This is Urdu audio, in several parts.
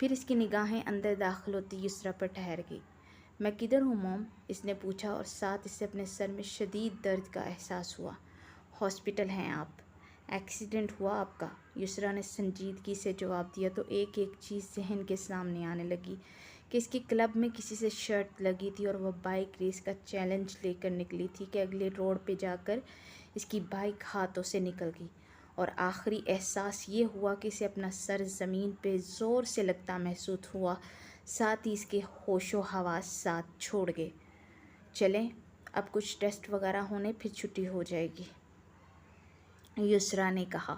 پھر اس کی نگاہیں اندر داخل ہوتی یسریٰ پر ٹھہر گئی۔ میں کدھر ہوں موم؟ اس نے پوچھا اور ساتھ اسے اپنے سر میں شدید درد کا احساس ہوا۔ ہاسپٹل ہیں آپ۔ ایکسیڈنٹ ہوا آپ کا، یسریٰ نے سنجیدگی سے جواب دیا تو ایک ایک چیز ذہن کے سامنے آنے لگی کہ اس کی کلب میں کسی سے شرط لگی تھی اور وہ بائیک ریس کا چیلنج لے کر نکلی تھی کہ اگلے روڈ پہ جا کر اس کی بائیک ہاتھوں سے نکل گئی، اور آخری احساس یہ ہوا کہ اسے اپنا سر زمین پہ زور سے لگتا محسوس ہوا، ساتھ ہی اس کے ہوش و حواس ساتھ چھوڑ گئے۔ چلیں اب کچھ ٹیسٹ وغیرہ ہونے پھر چھٹی ہو جائے گی، یسریٰ نے کہا۔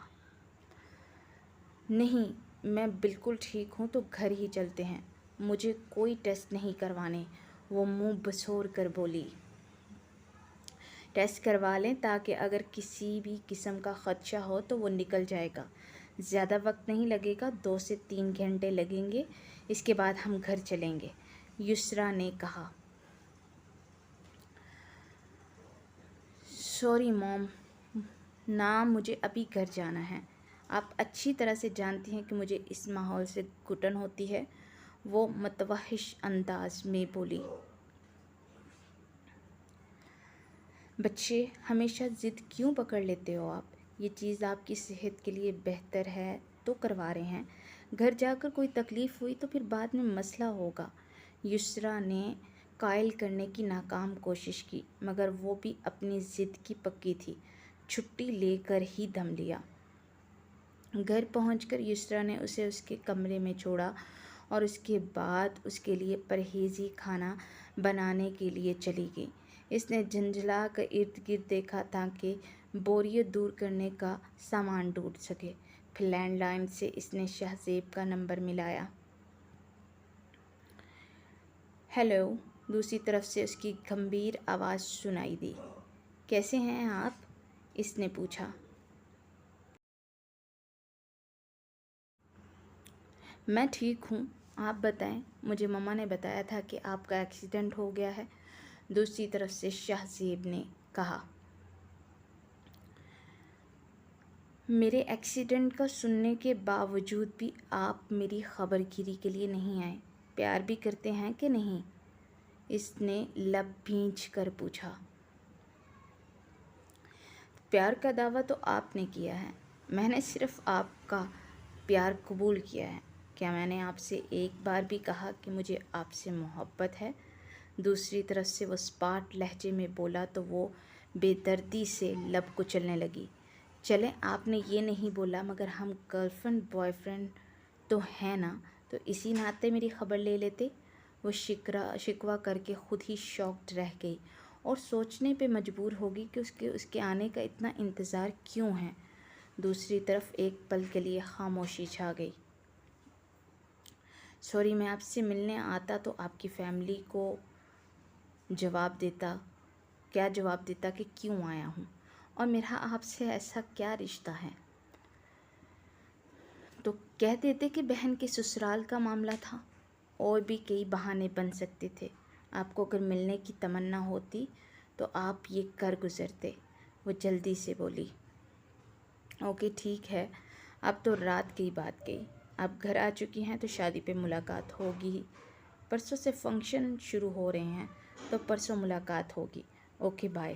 نہیں میں بالکل ٹھیک ہوں، تو گھر ہی چلتے ہیں، مجھے کوئی ٹیسٹ نہیں کروانے، وہ منہ بسور کر بولی۔ ٹیسٹ کروا لیں تاکہ اگر کسی بھی قسم کا خدشہ ہو تو وہ نکل جائے گا، زیادہ وقت نہیں لگے گا، 2 سے 3 گھنٹے لگیں گے، اس کے بعد ہم گھر چلیں گے، یسریٰ نے کہا۔ سوری موم، نہ مجھے ابھی گھر جانا ہے، آپ اچھی طرح سے جانتی ہیں کہ مجھے اس ماحول سے گھٹن ہوتی ہے، وہ متوحش انداز میں بولی۔ بچے ہمیشہ ضد کیوں پکڑ لیتے ہو آپ؟ یہ چیز آپ کی صحت کے لیے بہتر ہے تو کروا رہے ہیں، گھر جا کر کوئی تکلیف ہوئی تو پھر بعد میں مسئلہ ہوگا۔ یسریٰ نے قائل کرنے کی ناکام کوشش کی، مگر وہ بھی اپنی ضد کی پکی تھی، چھٹی لے کر ہی دم لیا۔ گھر پہنچ کر یسریٰ نے اسے اس کے کمرے میں چھوڑا اور اس کے بعد اس کے لیے پرہیزی کھانا بنانے کے لیے چلی گئی۔ اس نے جھنجھلا کر ارد گرد دیکھا تاکہ بوریت دور کرنے کا سامان ڈھونڈ سکے، پھر لینڈ لائن سے اس نے شہزیب کا نمبر ملایا۔ ہیلو، دوسری طرف سے اس کی گمبھیر آواز سنائی دی۔ کیسے ہیں آپ؟ اس نے پوچھا۔ میں ٹھیک ہوں، آپ بتائیں، مجھے مما نے بتایا تھا کہ آپ کا ایکسیڈنٹ ہو گیا ہے، دوسری طرف سے شہزیب نے کہا۔ میرے ایکسیڈنٹ کا سننے کے باوجود بھی آپ میری خبر گیری کے لیے نہیں آئے، پیار بھی کرتے ہیں کہ نہیں؟ اس نے لب بھینچ کر پوچھا۔ پیار کا دعویٰ تو آپ نے کیا ہے، میں نے صرف آپ کا پیار قبول کیا ہے، کیا میں نے آپ سے ایک بار بھی کہا کہ مجھے آپ سے محبت ہے؟ دوسری طرف سے وہ سپاٹ لہجے میں بولا تو وہ بے دردی سے لب کچلنے لگی۔ چلیں آپ نے یہ نہیں بولا، مگر ہم گرل فرینڈ بوائے فرینڈ تو ہیں نا، تو اسی ناطے میری خبر لے لیتے۔ وہ شکوہ کر کے خود ہی شاکڈ رہ گئی اور سوچنے پہ مجبور ہوگی کہ اس کے آنے کا اتنا انتظار کیوں ہے۔ دوسری طرف ایک پل کے لیے خاموشی چھا گئی۔ سوری، میں آپ سے ملنے آتا تو آپ کی فیملی کو کیا جواب دیتا کہ کیوں آیا ہوں، اور میرا آپ سے ایسا کیا رشتہ ہے؟ تو کہہ دیتے کہ بہن کے سسرال کا معاملہ تھا، اور بھی کئی بہانے بن سکتے تھے۔ آپ کو اگر ملنے کی تمنا ہوتی تو آپ یہ کر گزرتے، وہ جلدی سے بولی۔ اوکے ٹھیک ہے، اب تو رات کی بات گئی، آپ گھر آ چکی ہیں تو شادی پہ ملاقات ہوگی ہی، پرسوں سے فنکشن شروع ہو رہے ہیں تو پرسوں ملاقات ہوگی، اوکے بائے،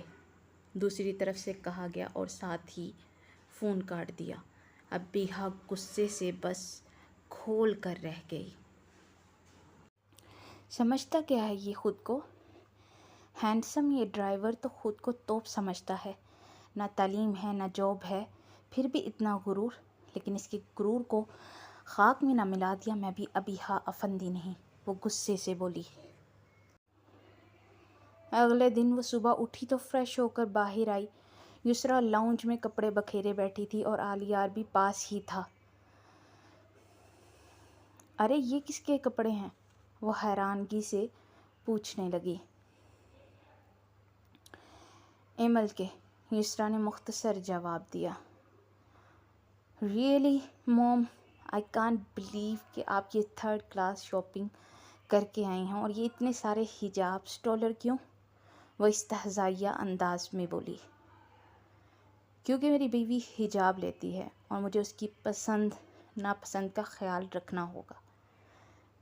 دوسری طرف سے کہا گیا اور ساتھ ہی فون کاٹ دیا۔ اب بیہا غصے سے بس کھول کر رہ گئی۔ سمجھتا کیا ہے یہ خود کو؟ ہینڈسم یہ ڈرائیور تو خود کو توپ سمجھتا ہے، نہ تعلیم ہے نہ جاب ہے، پھر بھی اتنا غرور، لیکن اس کے غرور کو خاک میں نہ ملا دیا میں بھی ابیحا افندی نہیں، وہ غصے سے بولی۔ اگلے دن وہ صبح اٹھی تو فریش ہو کر باہر آئی۔ یسریٰ لاؤنج میں کپڑے بکھیرے بیٹھی تھی اور آلیار بھی پاس ہی تھا۔ ارے یہ کس کے کپڑے ہیں؟ وہ حیرانگی سے پوچھنے لگی۔ ایمل کے، یسریٰ نے مختصر جواب دیا۔ Really mom, I can't believe کہ آپ یہ 3rd کلاس شاپنگ کر کے آئی ہیں، اور یہ اتنے سارے حجابز $، کیوں؟ وہ استہزائیہ انداز میں بولی۔ کیونکہ میری بیوی حجاب لیتی ہے اور مجھے اس کی پسند ناپسند کا خیال رکھنا ہوگا۔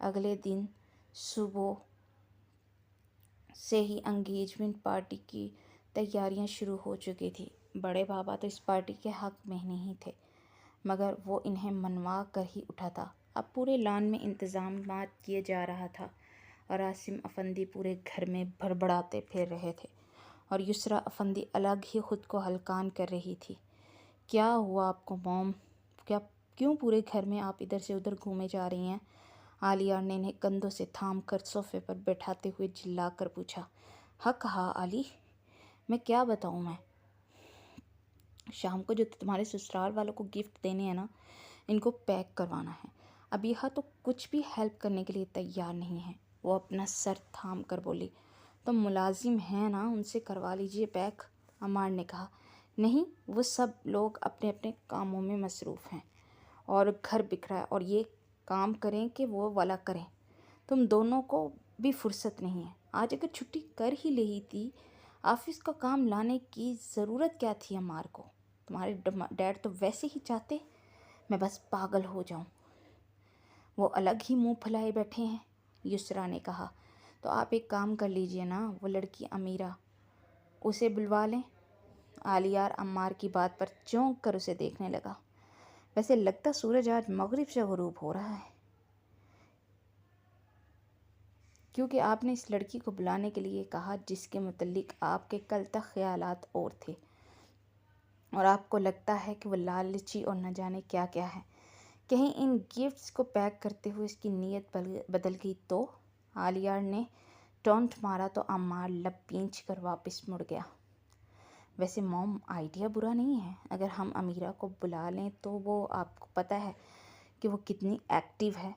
اگلے دن صبح سے ہی انگیجمنٹ پارٹی کی تیاریاں شروع ہو چکی تھی۔ بڑے بابا تو اس پارٹی کے حق میں نہیں تھے، مگر وہ انہیں منوا کر ہی اٹھا تھا۔ اب پورے لان میں انتظامات کیے جا رہا تھا اور عاصم افندی پورے گھر میں بڑبڑاتے پھر رہے تھے اور یسریٰ افندی الگ ہی خود کو ہلکان کر رہی تھی۔ کیا ہوا آپ کو موم؟ کیوں پورے گھر میں آپ ادھر سے ادھر گھومے جا رہی ہیں؟ عالیہ نے انہیں کندھوں سے تھام کر صوفے پر بیٹھاتے ہوئے چلا کر پوچھا۔ حق کہا علی، میں کیا بتاؤں میں؟ شام کو جو تمہارے سسرال والوں کو گفٹ دینے ہیں نا، ان کو پیک کروانا ہے۔ ابیحہ تو کچھ بھی ہیلپ کرنے کے لیے تیار نہیں ہے۔ وہ اپنا سر تھام کر بولی۔ تم ملازم ہیں نا، ان سے کروا لیجئے پیک، عمار نے کہا۔ نہیں، وہ سب لوگ اپنے اپنے کاموں میں مصروف ہیں اور گھر بکھرا ہے، اور یہ کام کریں کہ وہ والا کریں، تم دونوں کو بھی فرصت نہیں ہے۔ آج اگر چھٹی کر ہی لی تھی، آفس کا کام لانے کی ضرورت کیا تھی عمار کو؟ تمہارے ڈیڈ تو ویسے ہی چاہتے میں بس پاگل ہو جاؤں۔ وہ الگ ہی منہ پھیلائے بیٹھے ہیں، یسریٰ نے کہا۔ تو آپ ایک کام کر لیجئے نا، وہ لڑکی امیرہ، اسے بلوا لیں۔ عالیہ عمار کی بات پر چونک کر اسے دیکھنے لگا۔ ویسے لگتا سورج آج مغرب سے غروب ہو رہا ہے، کیونکہ آپ نے اس لڑکی کو بلانے کے لیے کہا جس کے متعلق آپ کے کل تک خیالات اور تھے، اور آپ کو لگتا ہے کہ وہ لالچی اور نہ جانے کیا کیا ہے۔ کہیں ان گفٹس کو پیک کرتے ہوئے اس کی نیت بدل گئی تو؟ عالیہ نے ٹونٹ مارا تو عمار لب پینچ کر واپس مڑ گیا۔ ویسے موم، آئیڈیا برا نہیں ہے، اگر ہم امیرہ کو بلا لیں تو وہ آپ کو پتہ ہے کہ وہ کتنی ایکٹیو ہے،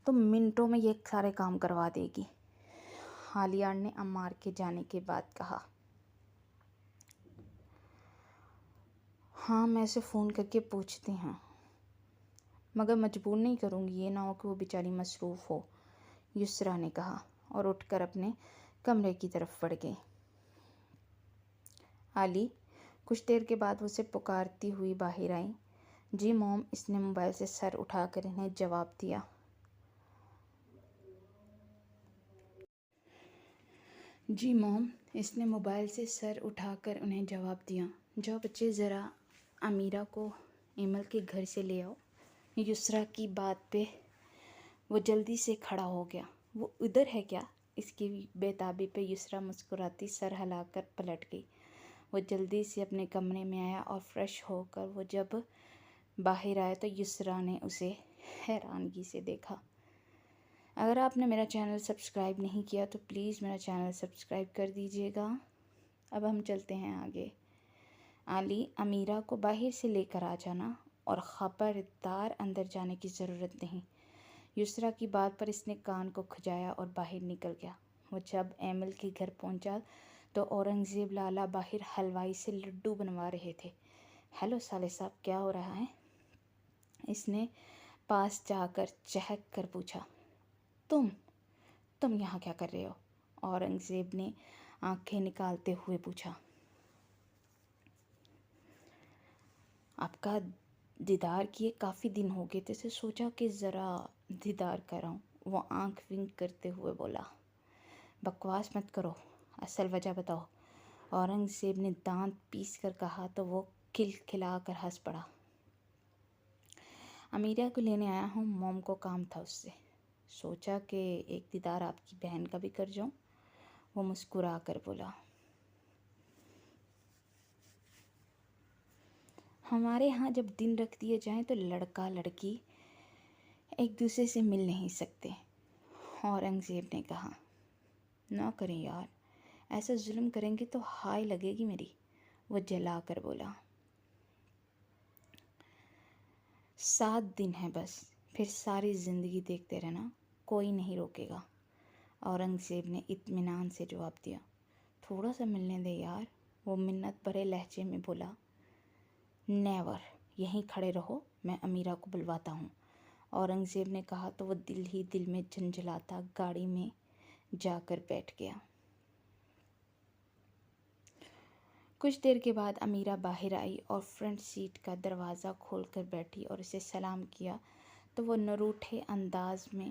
تو منٹوں میں یہ سارے کام کروا دے گی، عالیہ نے عمار کے جانے کے بعد کہا۔ ہاں، میں اسے فون کر کے پوچھتی ہوں، مگر مجبور نہیں کروں گی، یہ نہ ہو کہ وہ بیچاری مصروف ہو، یسریٰ نے کہا اور اٹھ کر اپنے کمرے کی طرف بڑھ گئی۔ علی کچھ دیر کے بعد اسے پکارتی ہوئی باہر آئی۔ جی موم، اس نے موبائل سے سر اٹھا کر انہیں جواب دیا۔ جی موم، اس نے موبائل سے سر اٹھا کر انہیں جواب دیا۔ جاؤ بچے، ذرا امیرہ کو ایمل کے گھر سے لے آؤ۔ یسریٰ کی بات پہ وہ جلدی سے کھڑا ہو گیا۔ وہ ادھر ہے کیا؟ اس کی بے تابی پہ یسریٰ مسکراتی سر ہلا کر پلٹ گئی۔ وہ جلدی سے اپنے کمرے میں آیا اور فریش ہو کر وہ جب باہر آیا تو یسریٰ نے اسے حیرانگی سے دیکھا۔ اگر آپ نے میرا چینل سبسکرائب نہیں کیا تو پلیز میرا چینل سبسکرائب کر دیجیے گا۔ اب ہم چلتے ہیں آگے۔ علی، امیرہ کو باہر سے لے کر آ جانا، اور خبردار اندر جانے کی ضرورت نہیں۔ یسریٰ کی بات پر اس نے کان کو کھجایا اور باہر نکل گیا۔ وہ جب ایمل کے گھر پہنچا تو اورنگزیب لالا باہر حلوائی سے لڈو بنوا رہے تھے۔ ہیلو سالے صاحب، کیا ہو رہا ہے؟ اس نے پاس جا کر چہک کر پوچھا۔ تم یہاں کیا کر رہے ہو؟ اورنگزیب نے آنکھیں نکالتے ہوئے پوچھا۔ آپ کا دیدار کیے کافی دن ہو گئے تھے، سوچا کہ ذرا دیدار کراؤں، وہ آنکھ ونک کرتے ہوئے بولا۔ بکواس مت کرو، اصل وجہ بتاؤ، اورنگزیب نے دانت پیس کر کہا تو وہ کھلکھلا کر ہنس پڑا۔ امیرہ کو لینے آیا ہوں، موم کو کام تھا اس سے، سوچا کہ ایک دیدار آپ کی بہن کا بھی کر جاؤں، وہ مسکرا کر بولا۔ ہمارے ہاں جب دن رکھ دیے جائیں تو لڑکا لڑکی ایک دوسرے سے مل نہیں سکتے، اورنگزیب نے کہا۔ نہ کریں یار، ایسا ظلم کریں گے تو ہائے لگے گی میری، وہ جلا کر بولا۔ 7 دن ہے بس، پھر ساری زندگی دیکھتے رہنا، کوئی نہیں روکے گا، اورنگزیب نے اطمینان سے جواب دیا۔ تھوڑا سا ملنے دے یار، وہ منت بھرے لہجے میں بولا۔ نیور، یہیں کھڑے رہو، میں امیرہ کو بلواتا ہوں، اورنگزیب نے کہا تو وہ دل ہی دل میں جھنجھلاتا گاڑی میں جا کر بیٹھ گیا۔ کچھ دیر کے بعد امیرہ باہر آئی اور فرنٹ سیٹ کا دروازہ کھول کر بیٹھی اور اسے سلام کیا تو وہ نروٹھے انداز میں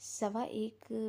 1:15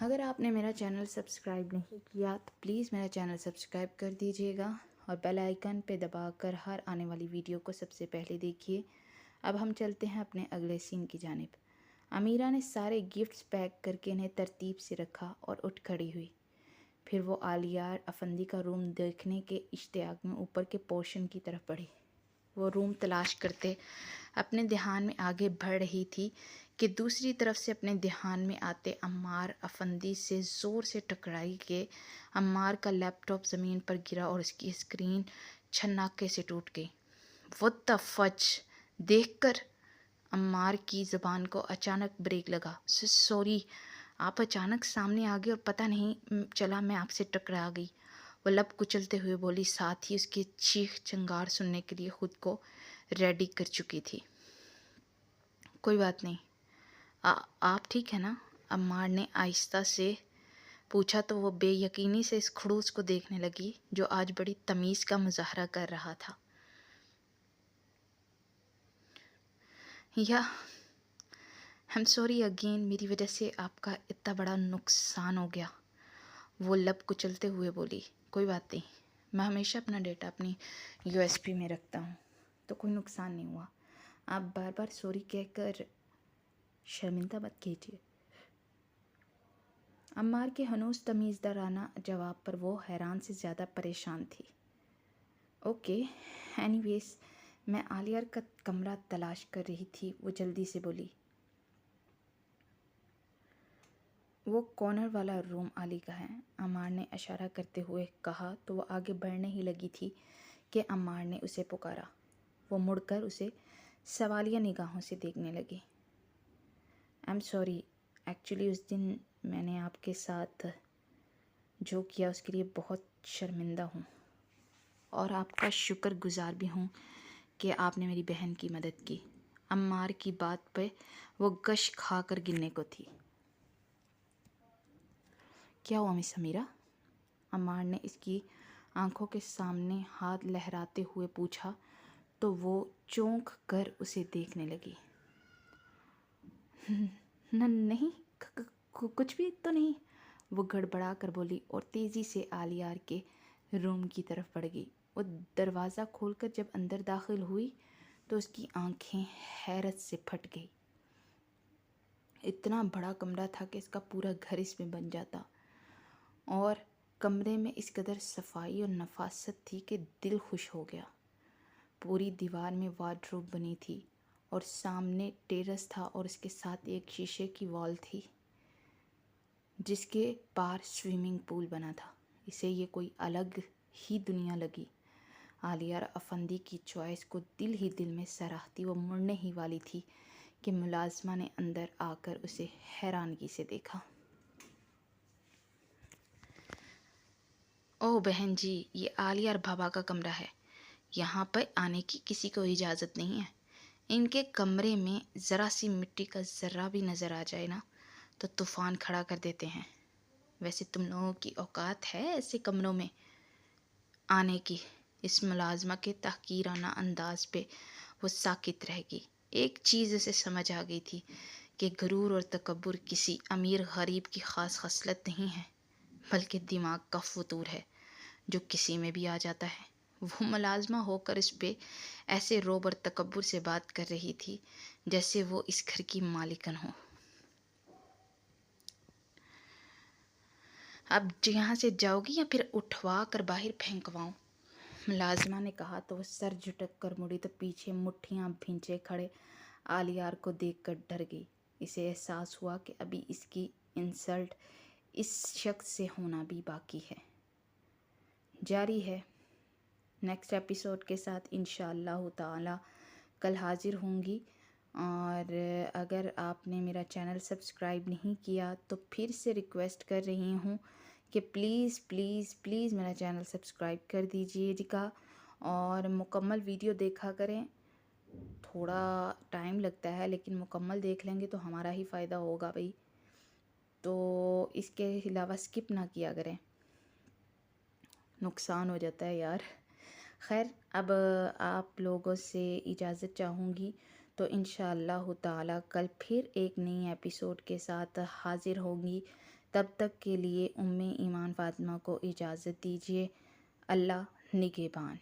اگر آپ نے میرا چینل سبسکرائب نہیں کیا تو پلیز میرا چینل سبسکرائب کر دیجیے گا اور بیل آئیکن پہ دبا کر ہر آنے والی ویڈیو کو سب سے پہلے دیکھیے۔ اب ہم چلتے ہیں اپنے اگلے سین کی جانب۔ امیرہ نے سارے گفٹس پیک کر کے انہیں ترتیب سے رکھا اور اٹھ کھڑی ہوئی۔ پھر وہ آلیار افندی کا روم دیکھنے کے اشتیاق میں اوپر کے پورشن کی طرف بڑھی۔ وہ روم تلاش کرتے اپنے دھیان میں آگے بڑھ رہی تھی کہ دوسری طرف سے اپنے دھیان میں آتے عمار افندی سے زور سے ٹکرائی کہ عمار کا لیپ ٹاپ زمین پر گرا اور اس کی اسکرین چھناکے سے ٹوٹ گئی۔ "What the fudge!" دیکھ کر عمار کی زبان کو اچانک بریک لگا۔ "سوری، آپ اچانک سامنے آ گئے اور پتہ نہیں چلا میں آپ سے ٹکرا گئی." وہ لب کچلتے ہوئے بولی، ساتھ ہی اس کی چیخ چنگار سننے کے لیے خود کو ریڈی کر چکی تھی۔ "کوئی بات نہیں، آپ ٹھیک ہے نا؟" عمار نے آہستہ سے پوچھا تو وہ بے یقینی سے اس خڑوس کو دیکھنے لگی جو آج بڑی تمیز کا مظاہرہ کر رہا تھا۔ "I'm sorry again، میری وجہ سے آپ کا اتنا بڑا نقصان ہو گیا." وہ لب کچلتے ہوئے بولی، "کوئی بات نہیں، میں ہمیشہ اپنا ڈیٹا اپنی USB میں رکھتا ہوں، تو کوئی نقصان نہیں ہوا۔ آپ بار بار سوری کہہ کر شرمندہ مت کیجیے." عمار کے ہنوز تمیزدارانہ جواب پر وہ حیران سے زیادہ پریشان تھی۔ "اوکے، اینی ویز، میں آلیار کا کمرہ تلاش کر رہی تھی." وہ جلدی سے بولی۔ "وہ کارنر والا روم علی کا ہے." عمار نے اشارہ کرتے ہوئے کہا تو وہ آگے بڑھنے ہی لگی تھی کہ عمار نے اسے پکارا۔ وہ مڑ کر اسے سوالیہ نگاہوں سے دیکھنے لگی۔ "I'm sorry، ایکچولی اس دن میں نے آپ کے ساتھ جو کیا اس کے لیے بہت شرمندہ ہوں، اور آپ کا شکر گزار بھی ہوں کہ آپ نے میری بہن کی مدد کی." عمار کی بات پہ وہ غش کھا کر گرنے کو تھی۔ "کیا ہوا مس امیرہ؟" عمار نے اس کی آنکھوں کے سامنے ہاتھ لہراتے ہوئے پوچھا تو وہ چونک کر اسے دیکھنے لگی۔ نہیں، کچھ بھی تو نہیں." وہ گڑبڑا کر بولی اور تیزی سے آلیار کے روم کی طرف بڑھ گئی۔ وہ دروازہ کھول کر جب اندر داخل ہوئی تو اس کی آنکھیں حیرت سے پھٹ گئی۔ اتنا بڑا کمرہ تھا کہ اس کا پورا گھر اس میں بن جاتا، اور کمرے میں اس قدر صفائی اور نفاست تھی کہ دل خوش ہو گیا۔ پوری دیوار میں وارڈروب بنی تھی اور سامنے ٹیرس تھا اور اس کے ساتھ ایک شیشے کی وال تھی جس کے پار سوئمنگ پول بنا تھا۔ اسے یہ کوئی الگ ہی دنیا لگی۔ آلیار افندی کی چوائس کو دل ہی دل میں سراہتی وہ مڑنے ہی والی تھی کہ ملازمہ نے اندر آ کر اسے حیرانگی سے دیکھا۔ "اوہ بہن جی، یہ آلیار بابا کا کمرہ ہے، یہاں پر آنے کی کسی کو اجازت نہیں ہے۔ ان کے کمرے میں ذرا سی مٹی کا ذرہ بھی نظر آ جائے نا تو طوفان کھڑا کر دیتے ہیں۔ ویسے تم لوگوں کی اوقات ہے ایسے کمروں میں آنے کی؟" اس ملازمہ کے تحقیرانہ انداز پہ وہ ساکت رہ گئی۔ ایک چیز اسے سمجھ آ گئی تھی کہ غرور اور تکبر کسی امیر غریب کی خاص خصلت نہیں ہے، بلکہ دماغ کا فطور ہے جو کسی میں بھی آ جاتا ہے۔ وہ ملازمہ ہو کر اس پہ ایسے رعب اور تکبر سے بات کر رہی تھی جیسے وہ اس گھر کی مالکن ہو۔ "اب یہاں سے جاؤ گی یا پھر اٹھوا کر باہر پھینکواؤں؟" ملازمہ نے کہا تو وہ سر جھٹک کر مڑی تو پیچھے مٹھیاں بھینچے کھڑے آلیار کو دیکھ کر ڈر گئی۔ اسے احساس ہوا کہ ابھی اس کی انسلٹ اس شخص سے ہونا بھی باقی ہے۔ جاری ہے نیکسٹ ایپیسوڈ کے ساتھ انشاءاللہ تعالی کل حاضر ہوں گی، اور اگر آپ نے میرا چینل سبسکرائب نہیں کیا تو پھر سے ریکویسٹ کر رہی ہوں کہ پلیز پلیز پلیز میرا چینل سبسکرائب کر دیجیے گا اور مکمل ویڈیو دیکھا کریں۔ تھوڑا ٹائم لگتا ہے لیکن مکمل دیکھ لیں گے تو ہمارا ہی فائدہ ہوگا بھائی، تو اس کے علاوہ سکپ نہ کیا کریں، نقصان ہو جاتا ہے یار۔ خیر، اب آپ لوگوں سے اجازت چاہوں گی تو انشاءاللہ تعالی کل پھر ایک نئی ایپیسوڈ کے ساتھ حاضر ہوں گی. تب تک کے لیے ایمان فاطمہ کو اجازت دیجیے. اللہ نگہبان.